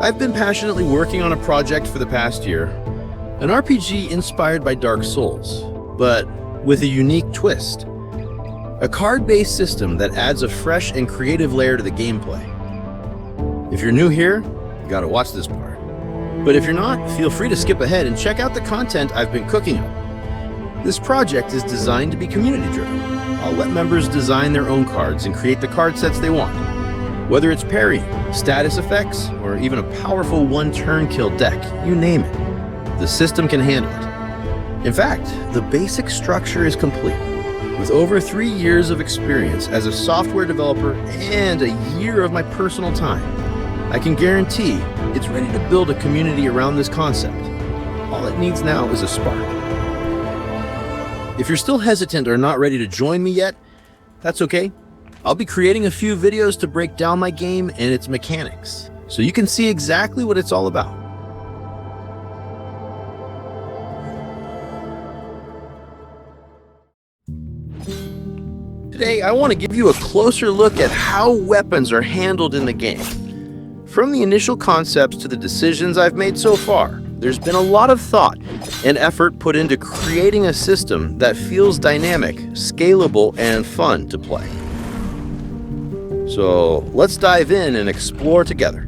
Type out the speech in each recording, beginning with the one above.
I've been passionately working on a project for the past year, an RPG inspired by Dark Souls, but with a unique twist. A card-based system that adds a fresh and creative layer to the gameplay. If you're new here, you gotta watch this part. But if you're not, feel free to skip ahead and check out the content I've been cooking up. This project is designed to be community-driven. I'll let members design their own cards and create the card sets they want. Whether it's parrying, status effects, or even a powerful one-turn kill deck, you name it, the system can handle it. In fact, the basic structure is complete. With over 3 years of experience as a software developer and a year of my personal time, I can guarantee it's ready to build a community around this concept. All it needs now is a spark. If you're still hesitant or not ready to join me yet, that's okay. I'll be creating a few videos to break down my game and its mechanics, so you can see exactly what it's all about. Today, I want to give you a closer look at how weapons are handled in the game. From the initial concepts to the decisions I've made so far, there's been a lot of thought and effort put into creating a system that feels dynamic, scalable, and fun to play. So let's dive in and explore together.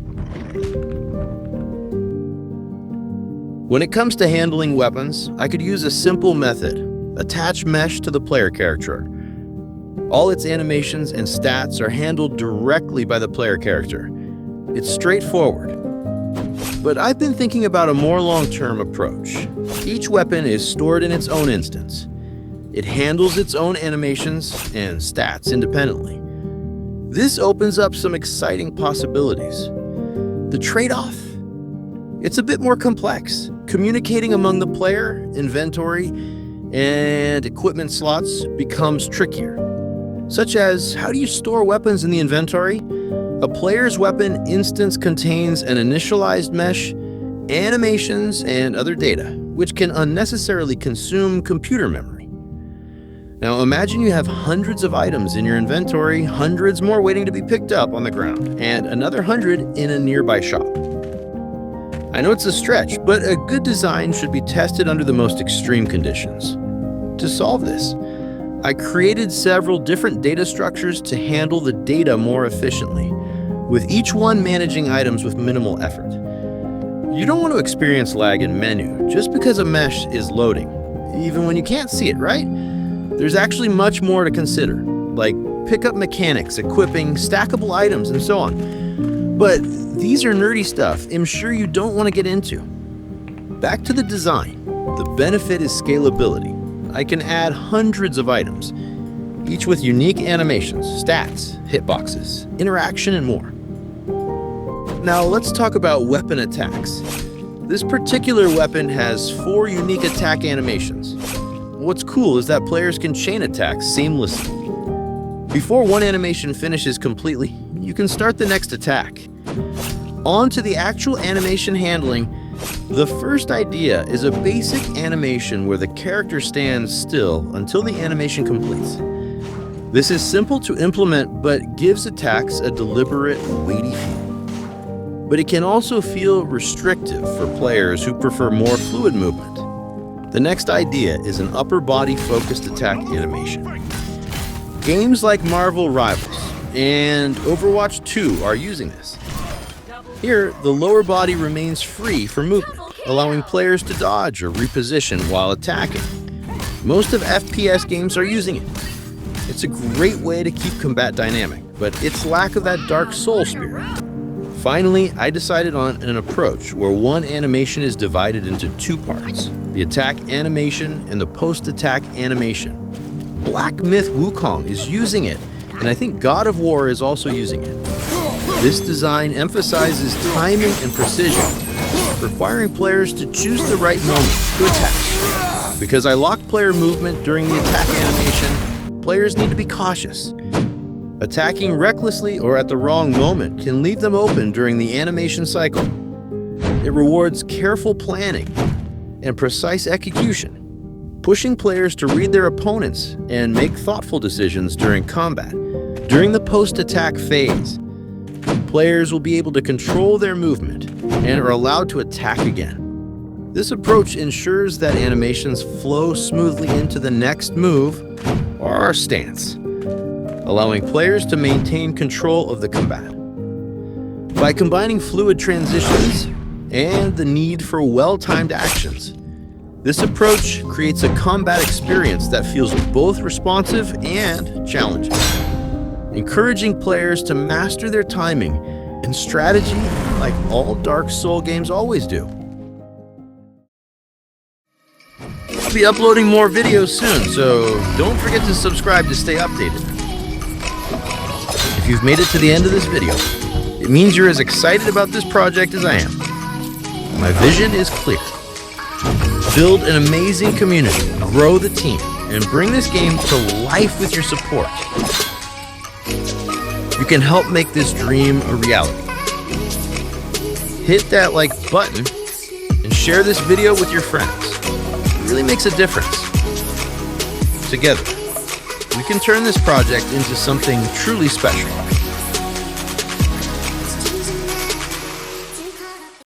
When it comes to handling weapons, I could use a simple method: attach mesh to the player character. All its animations and stats are handled directly by the player character. It's straightforward. But I've been thinking about a more long-term approach. Each weapon is stored in its own instance. It handles its own animations and stats independently. This opens up some exciting possibilities. The trade-off? It's a bit more complex. Communicating among the player, inventory, and equipment slots becomes trickier. Such as, how do you store weapons in the inventory? A player's weapon instance contains an initialized mesh, animations, and other data, which can unnecessarily consume computer memory. Now imagine you have hundreds of items in your inventory, hundreds more waiting to be picked up on the ground, and another 100 in a nearby shop. I know it's a stretch, but a good design should be tested under the most extreme conditions. To solve this, I created several different data structures to handle the data more efficiently, with each one managing items with minimal effort. You don't want to experience lag in menu just because a mesh is loading, even when you can't see it, right? There's actually much more to consider, like pickup mechanics, equipping, stackable items, and so on. But these are nerdy stuff I'm sure you don't want to get into. Back to the design. The benefit is scalability. I can add hundreds of items, each with unique animations, stats, hitboxes, interaction, and more. Now let's talk about weapon attacks. This particular weapon has 4 unique attack animations. What's cool is that players can chain attacks seamlessly. Before one animation finishes completely, you can start the next attack. On to the actual animation handling. The first idea is a basic animation where the character stands still until the animation completes. This is simple to implement, but gives attacks a deliberate, weighty feel. But it can also feel restrictive for players who prefer more fluid movement. The next idea is an upper body focused attack animation. Games like Marvel Rivals and Overwatch 2 are using this. Here, the lower body remains free for movement, allowing players to dodge or reposition while attacking. Most of FPS games are using it. It's a great way to keep combat dynamic, but its lack of that Dark Soul spirit. Finally, I decided on an approach where one animation is divided into 2 parts, the attack animation and the post-attack animation. Black Myth Wukong is using it, and I think God of War is also using it. This design emphasizes timing and precision, requiring players to choose the right moment to attack. Because I lock player movement during the attack animation, players need to be cautious. Attacking recklessly or at the wrong moment can leave them open during the animation cycle. It rewards careful planning and precise execution, pushing players to read their opponents and make thoughtful decisions during combat. During the post-attack phase, Players will be able to control their movement and are allowed to attack again. This approach ensures that animations flow smoothly into the next move or stance, allowing players to maintain control of the combat. By combining fluid transitions and the need for well-timed actions, this approach creates a combat experience that feels both responsive and challenging, encouraging players to master their timing and strategy like all Dark Souls games always do. I'll be uploading more videos soon, so don't forget to subscribe to stay updated. If you've made it to the end of this video, it means you're as excited about this project as I am. My vision is clear. Build an amazing community, grow the team, and bring this game to life with your support. You can help make this dream a reality. Hit that like button and share this video with your friends. It really makes a difference. Together, we can turn this project into something truly special.